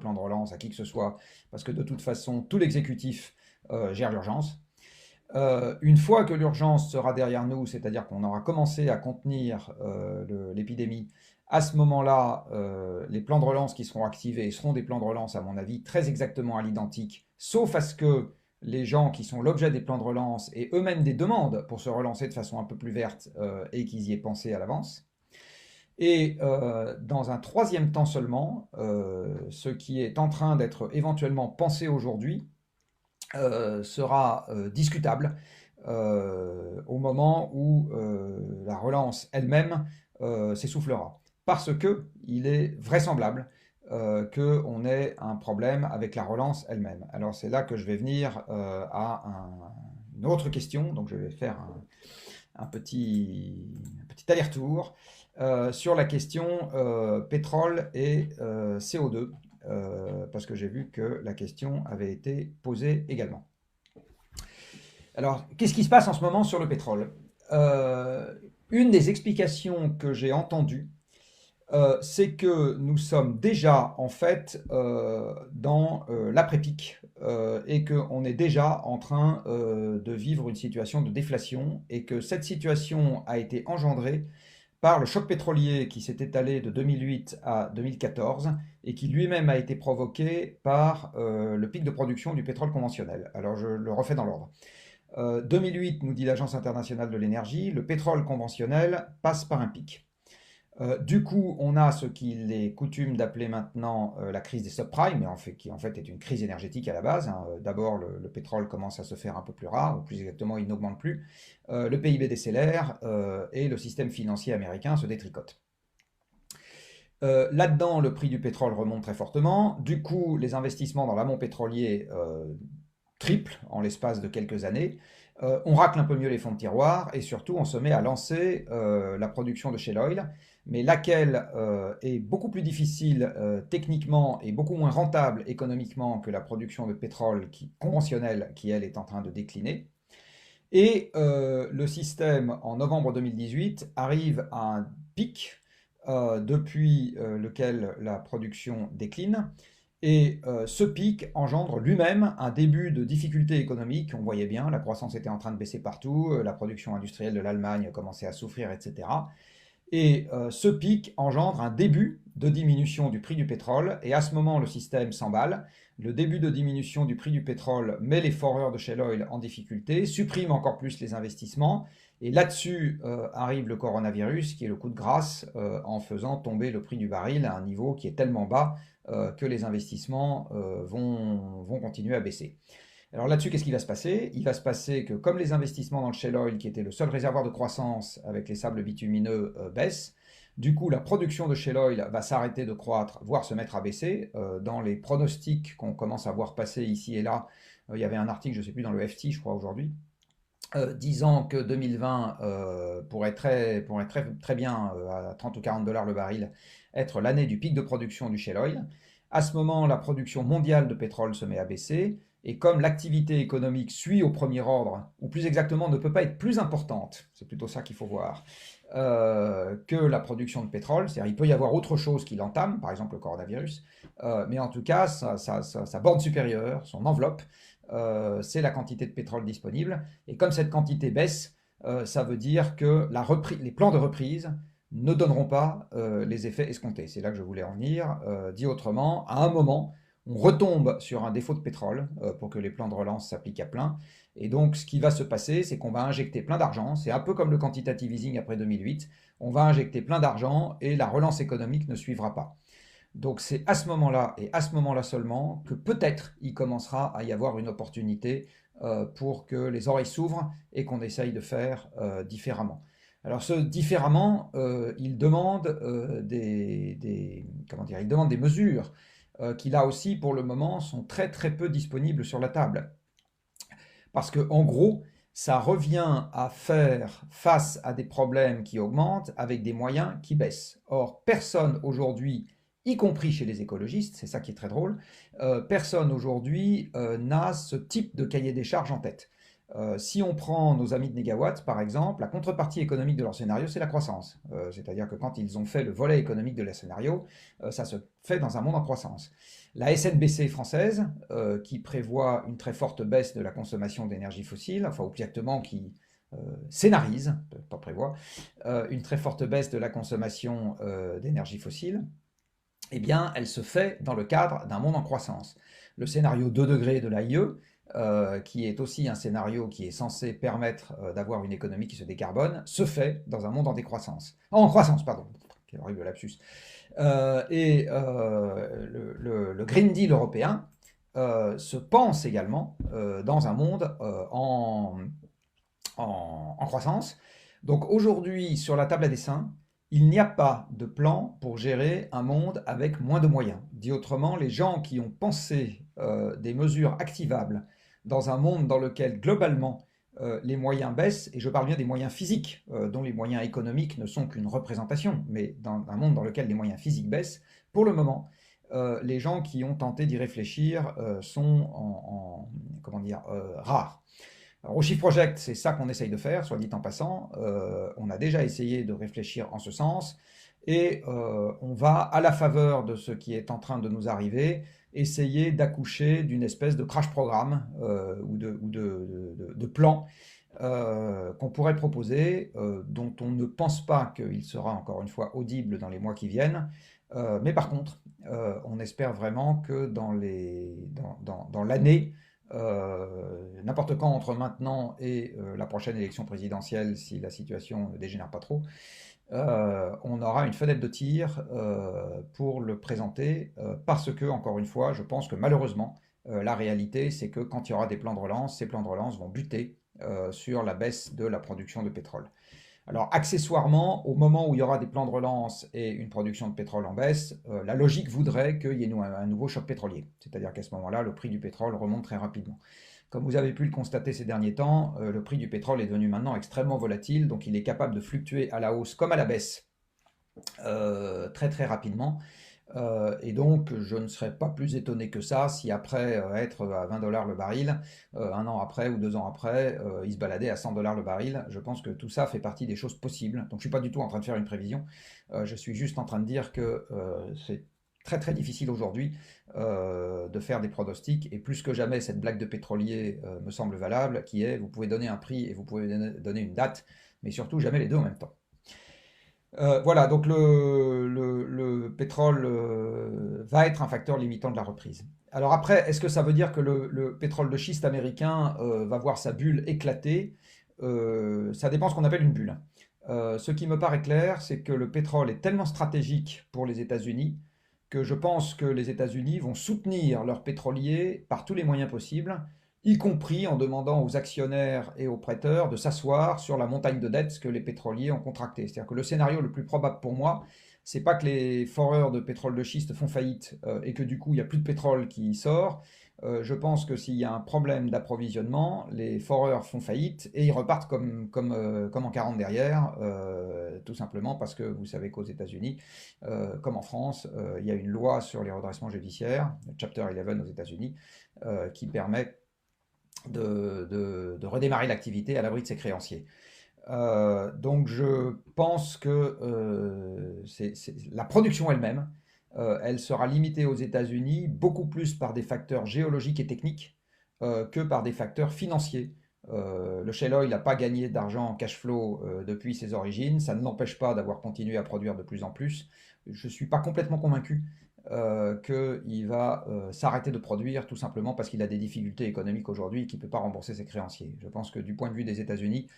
plan de relance à qui que ce soit, parce que de toute façon, tout l'exécutif gère l'urgence. Une fois que l'urgence sera derrière nous, c'est-à-dire qu'on aura commencé à contenir l'épidémie, à ce moment-là, les plans de relance qui seront activés seront des plans de relance, à mon avis, très exactement à l'identique, sauf à ce que les gens qui sont l'objet des plans de relance aient eux-mêmes des demandes pour se relancer de façon un peu plus verte et qu'ils y aient pensé à l'avance. Et dans un troisième temps seulement, ce qui est en train d'être éventuellement pensé aujourd'hui, sera discutable au moment où la relance elle-même s'essoufflera. Parce qu'il est vraisemblable qu'on ait un problème avec la relance elle-même. Alors c'est là que je vais venir une autre question, donc je vais faire un petit aller-retour sur la question pétrole et CO2, parce que j'ai vu que la question avait été posée également. Alors, qu'est-ce qui se passe en ce moment sur le pétrole? Une des explications que j'ai entendues, c'est que nous sommes déjà en fait dans l'après-pic et qu'on est déjà en train de vivre une situation de déflation et que cette situation a été engendrée par le choc pétrolier qui s'est étalé de 2008 à 2014 et qui lui-même a été provoqué par le pic de production du pétrole conventionnel. Alors je le refais dans l'ordre. 2008, nous dit l'Agence internationale de l'énergie, le pétrole conventionnel passe par un pic. Du coup, on a ce qu'il est coutume d'appeler maintenant la crise des subprimes, mais qui en fait est une crise énergétique à la base, hein. D'abord, le pétrole commence à se faire un peu plus rare, ou plus exactement, il n'augmente plus. Le PIB décélère et le système financier américain se détricote. Là-dedans, le prix du pétrole remonte très fortement. Du coup, les investissements dans l'amont pétrolier triplent en l'espace de quelques années. On racle un peu mieux les fonds de tiroir et surtout on se met à lancer la production de shale oil, mais laquelle est beaucoup plus difficile techniquement et beaucoup moins rentable économiquement que la production de pétrole conventionnelle qui, elle, est en train de décliner. Et le système, en novembre 2018, arrive à un pic depuis lequel la production décline. Et ce pic engendre lui-même un début de difficultés économiques. On voyait bien, la croissance était en train de baisser partout, la production industrielle de l'Allemagne commençait à souffrir, etc. Et ce pic engendre un début de diminution du prix du pétrole. Et à ce moment, le système s'emballe. Le début de diminution du prix du pétrole met les foreurs de shale oil en difficulté, supprime encore plus les investissements. Et là-dessus arrive le coronavirus, qui est le coup de grâce en faisant tomber le prix du baril à un niveau qui est tellement bas que les investissements vont continuer à baisser. Alors là-dessus, qu'est-ce qui va se passer? Il va se passer que comme les investissements dans le shale oil, qui était le seul réservoir de croissance avec les sables bitumineux, baissent, du coup la production de shale oil va s'arrêter de croître, voire se mettre à baisser. Dans les pronostics qu'on commence à voir passer ici et là, il y avait un article, je ne sais plus, dans le FT, je crois, aujourd'hui, disant que 2020 pourrait très bien, à 30 ou 40 dollars le baril, être l'année du pic de production du shale oil. À ce moment, la production mondiale de pétrole se met à baisser, et comme l'activité économique suit au premier ordre, ou plus exactement ne peut pas être plus importante, c'est plutôt ça qu'il faut voir, que la production de pétrole, c'est-à-dire il peut y avoir autre chose qui l'entame, par exemple le coronavirus, mais en tout cas, sa borne supérieure, son enveloppe, c'est la quantité de pétrole disponible. Et comme cette quantité baisse, ça veut dire que les plans de reprise ne donneront pas les effets escomptés. C'est là que je voulais en venir. Dit autrement, à un moment, on retombe sur un défaut de pétrole pour que les plans de relance s'appliquent à plein. Et donc, ce qui va se passer, c'est qu'on va injecter plein d'argent. C'est un peu comme le quantitative easing après 2008. On va injecter plein d'argent et la relance économique ne suivra pas. Donc c'est à ce moment-là et à ce moment-là seulement que peut-être il commencera à y avoir une opportunité pour que les oreilles s'ouvrent et qu'on essaye de faire différemment. Alors ce différemment, il demande comment dire, il demande des mesures qui là aussi pour le moment sont très très peu disponibles sur la table. Parce que en gros, ça revient à faire face à des problèmes qui augmentent avec des moyens qui baissent. Or, personne aujourd'hui, y compris chez les écologistes, c'est ça qui est très drôle, personne aujourd'hui n'a ce type de cahier des charges en tête. Si on prend nos amis de Negawatt, par exemple, la contrepartie économique de leur scénario, c'est la croissance. C'est-à-dire que quand ils ont fait le volet économique de leur scénario, ça se fait dans un monde en croissance. La SNBC française, qui prévoit une très forte baisse de la consommation d'énergie fossile, enfin, ou plus exactement qui scénarise, pas prévoit, une très forte baisse de la consommation d'énergie fossile, eh bien, elle se fait dans le cadre d'un monde en croissance. Le scénario 2 degrés de l'AIE, qui est aussi un scénario qui est censé permettre d'avoir une économie qui se décarbone, se fait dans un monde en décroissance. En croissance, pardon. Quel horrible lapsus. Le Green Deal européen se pense également dans un monde en croissance. Donc aujourd'hui, sur la table à dessin, il n'y a pas de plan pour gérer un monde avec moins de moyens. Dit autrement, les gens qui ont pensé des mesures activables dans un monde dans lequel globalement les moyens baissent, et je parle bien des moyens physiques, dont les moyens économiques ne sont qu'une représentation, mais dans un monde dans lequel les moyens physiques baissent, pour le moment, les gens qui ont tenté d'y réfléchir sont comment dire, rares. Alors, au Shift Project, c'est ça qu'on essaye de faire, soit dit en passant. On a déjà essayé de réfléchir en ce sens et on va, à la faveur de ce qui est en train de nous arriver, essayer d'accoucher d'une espèce de crash programme ou de plan qu'on pourrait proposer, dont on ne pense pas qu'il sera encore une fois audible dans les mois qui viennent. Mais par contre, on espère vraiment que dans l'année, n'importe quand entre maintenant et la prochaine élection présidentielle, si la situation ne dégénère pas trop, on aura une fenêtre de tir pour le présenter, parce que, encore une fois, je pense que malheureusement, la réalité, c'est que quand il y aura des plans de relance, ces plans de relance vont buter sur la baisse de la production de pétrole. Alors, accessoirement, au moment où il y aura des plans de relance et une production de pétrole en baisse, la logique voudrait qu'il y ait un nouveau choc pétrolier. C'est-à-dire qu'à ce moment-là, le prix du pétrole remonte très rapidement. Comme vous avez pu le constater ces derniers temps, le prix du pétrole est devenu maintenant extrêmement volatile, donc il est capable de fluctuer à la hausse comme à la baisse très très rapidement. Et donc, je ne serais pas plus étonné que ça si après être à 20 dollars le baril, un an après ou 2 ans après, il se baladait à 100 dollars le baril. Je pense que tout ça fait partie des choses possibles. Donc, je ne suis pas du tout en train de faire une prévision. Je suis juste en train de dire que c'est très très difficile aujourd'hui de faire des pronostics. Et plus que jamais, cette blague de pétrolier me semble valable, qui est, vous pouvez donner un prix et vous pouvez donner une date, mais surtout jamais les deux en même temps. Voilà, donc le pétrole va être un facteur limitant de la reprise. Alors après, est-ce que ça veut dire que le pétrole de schiste américain va voir sa bulle éclater? Ça dépend ce qu'on appelle une bulle. Ce qui me paraît clair, c'est que le pétrole est tellement stratégique pour les États-Unis que je pense que les États-Unis vont soutenir leurs pétroliers par tous les moyens possibles, y compris en demandant aux actionnaires et aux prêteurs de s'asseoir sur la montagne de dettes que les pétroliers ont contractées. C'est-à-dire que le scénario le plus probable pour moi, c'est pas que les foreurs de pétrole de schiste font faillite et que du coup il n'y a plus de pétrole qui sort. Je pense que s'il y a un problème d'approvisionnement, les foreurs font faillite et ils repartent comme en 40 derrière, tout simplement parce que vous savez qu'aux États-Unis, comme en France, il y a une loi sur les redressements judiciaires, le Chapter 11 aux États-Unis, qui permet de redémarrer l'activité à l'abri de ses créanciers. Donc je pense que la production elle-même, elle sera limitée aux États-Unis beaucoup plus par des facteurs géologiques et techniques que par des facteurs financiers. Le shale oil n'a pas gagné d'argent en cash flow depuis ses origines, ça ne l'empêche pas d'avoir continué à produire de plus en plus. Je ne suis pas complètement convaincu qu'il va s'arrêter de produire tout simplement parce qu'il a des difficultés économiques aujourd'hui et qu'il ne peut pas rembourser ses créanciers. Je pense que du point de vue des États-Unis,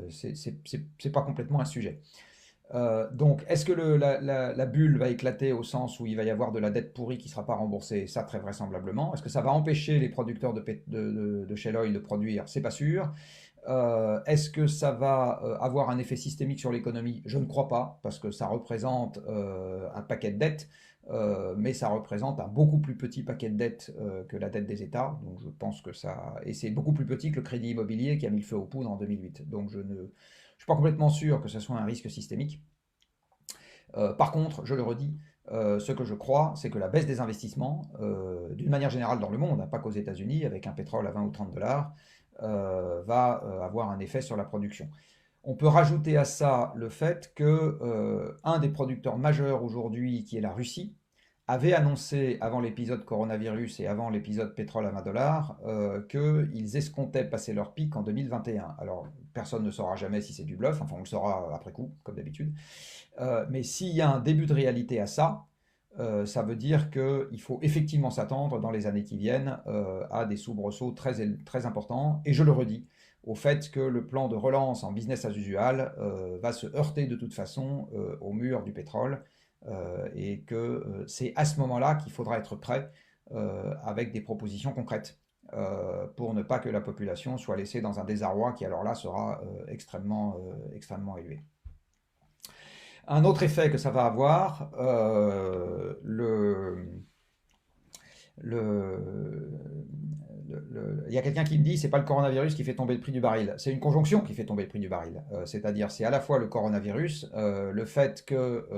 c'est pas complètement un sujet. Donc, est-ce que la bulle va éclater au sens où il va y avoir de la dette pourrie qui ne sera pas remboursée? Ça, très vraisemblablement. Est-ce que ça va empêcher les producteurs de shale oil de produire? C'est pas sûr. Est-ce que ça va avoir un effet systémique sur l'économie? Je ne crois pas, parce que ça représente un paquet de dettes, mais ça représente un beaucoup plus petit paquet de dettes que la dette des États. Donc je pense que ça... Et c'est beaucoup plus petit que le crédit immobilier qui a mis le feu aux poudres en 2008. Donc je ne suis pas complètement sûr que ce soit un risque systémique. Par contre, je le redis, ce que je crois, c'est que la baisse des investissements, d'une manière générale dans le monde, hein, pas qu'aux États-Unis, avec un pétrole à 20 ou 30 dollars, va avoir un effet sur la production. On peut rajouter à ça le fait que un des producteurs majeurs aujourd'hui, qui est la Russie, avait annoncé avant l'épisode coronavirus et avant l'épisode pétrole à 20 dollars qu'ils escomptaient passer leur pic en 2021. Alors, personne ne saura jamais si c'est du bluff, enfin on le saura après coup, comme d'habitude. Mais s'il y a un début de réalité à ça, ça veut dire qu'il faut effectivement s'attendre dans les années qui viennent à des soubresauts très importants. Et je le redis, au fait que le plan de relance en business as usual va se heurter de toute façon au mur du pétrole et que c'est à ce moment-là qu'il faudra être prêt avec des propositions concrètes pour ne pas que la population soit laissée dans un désarroi qui alors là sera extrêmement élevé. Un autre effet que ça va avoir, il y a quelqu'un qui me dit c'est pas le coronavirus qui fait tomber le prix du baril, c'est une conjonction qui fait tomber le prix du baril. C'est-à-dire c'est à la fois le coronavirus, le fait que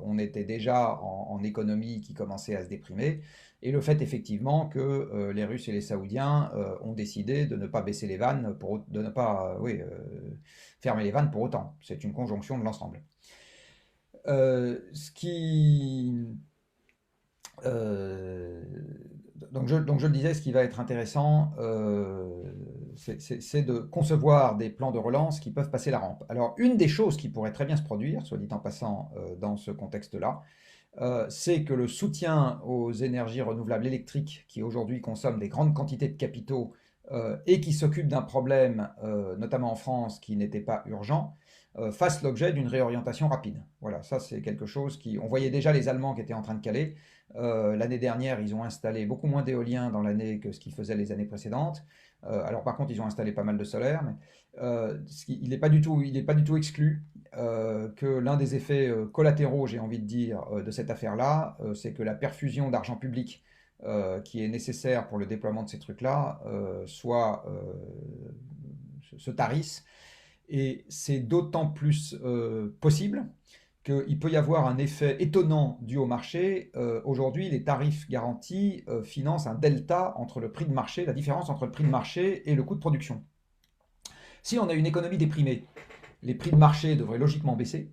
on était déjà en économie qui commençait à se déprimer, et le fait effectivement que les Russes et les Saoudiens ont décidé de ne pas baisser les vannes, de ne pas fermer les vannes pour autant. C'est une conjonction de l'ensemble. Ce qui euh, donc je le disais, ce qui va être intéressant, c'est de concevoir des plans de relance qui peuvent passer la rampe. Alors, une des choses qui pourrait très bien se produire, soit dit en passant, dans ce contexte-là, c'est que le soutien aux énergies renouvelables électriques, qui aujourd'hui consomment des grandes quantités de capitaux et qui s'occupent d'un problème, notamment en France, qui n'était pas urgent, fasse l'objet d'une réorientation rapide. Voilà, ça c'est quelque chose qui... On voyait déjà les Allemands qui étaient en train de caler. L'année dernière, ils ont installé beaucoup moins d'éoliens dans l'année que ce qu'ils faisaient les années précédentes. Alors par contre, ils ont installé pas mal de solaire, mais il n'est pas du tout exclu que l'un des effets collatéraux, j'ai envie de dire, de cette affaire-là, c'est que la perfusion d'argent public qui est nécessaire pour le déploiement de ces trucs-là se tarisse. Et c'est d'autant plus possible qu'il peut y avoir un effet étonnant dû au marché. Aujourd'hui, les tarifs garantis financent un delta entre le prix de marché, la différence entre le prix de marché et le coût de production. Si on a une économie déprimée, les prix de marché devraient logiquement baisser.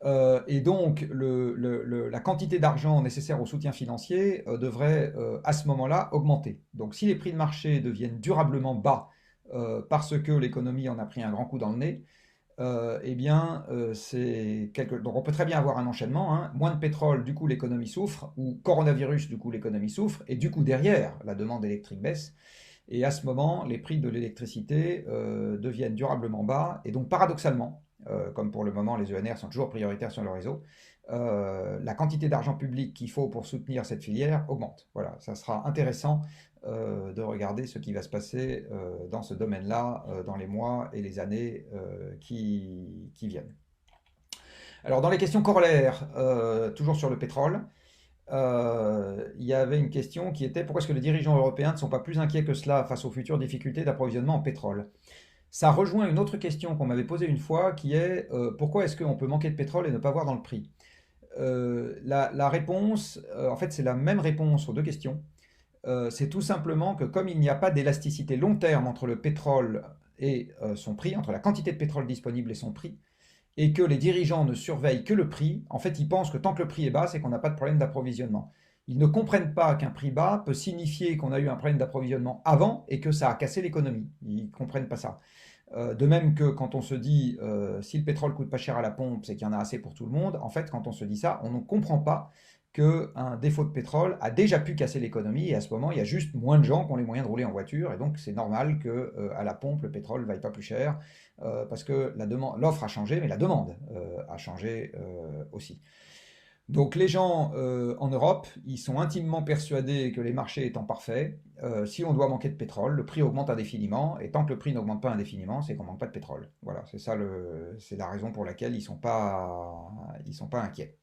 Et donc, la quantité d'argent nécessaire au soutien financier devrait à ce moment-là augmenter. Donc, si les prix de marché deviennent durablement bas parce que l'économie en a pris un grand coup dans le nez, eh bien, donc on peut très bien avoir un enchaînement, hein. Moins de pétrole, du coup l'économie souffre, ou coronavirus, du coup l'économie souffre, et du coup derrière, la demande électrique baisse. Et à ce moment, les prix de l'électricité deviennent durablement bas, et donc paradoxalement, comme pour le moment les ENR sont toujours prioritaires sur le réseau, la quantité d'argent public qu'il faut pour soutenir cette filière augmente. Voilà, ça sera intéressant de regarder ce qui va se passer dans ce domaine-là dans les mois et les années qui viennent. Alors dans les questions corollaires, toujours sur le pétrole, il y avait une question qui était pourquoi est-ce que les dirigeants européens ne sont pas plus inquiets que cela face aux futures difficultés d'approvisionnement en pétrole? Ça rejoint une autre question qu'on m'avait posée une fois qui est pourquoi est-ce qu'on peut manquer de pétrole et ne pas voir dans le prix? La réponse, en fait, c'est la même réponse aux deux questions. C'est tout simplement que comme il n'y a pas d'élasticité long terme entre le pétrole et son prix, entre la quantité de pétrole disponible et son prix, et que les dirigeants ne surveillent que le prix, en fait, ils pensent que tant que le prix est bas, c'est qu'on n'a pas de problème d'approvisionnement. Ils ne comprennent pas qu'un prix bas peut signifier qu'on a eu un problème d'approvisionnement avant et que ça a cassé l'économie. Ils ne comprennent pas ça. De même que quand on se dit si le pétrole coûte pas cher à la pompe, c'est qu'il y en a assez pour tout le monde. En fait, quand on se dit ça, on ne comprend pas qu'un défaut de pétrole a déjà pu casser l'économie et à ce moment, il y a juste moins de gens qui ont les moyens de rouler en voiture et donc c'est normal que à la pompe le pétrole ne vaille pas plus cher parce que l'offre a changé, mais la demande a changé aussi. Donc les gens en Europe, ils sont intimement persuadés que les marchés étant parfaits, si on doit manquer de pétrole, le prix augmente indéfiniment, et tant que le prix n'augmente pas indéfiniment, c'est qu'on manque pas de pétrole. Voilà, c'est ça c'est la raison pour laquelle ils sont pas inquiets.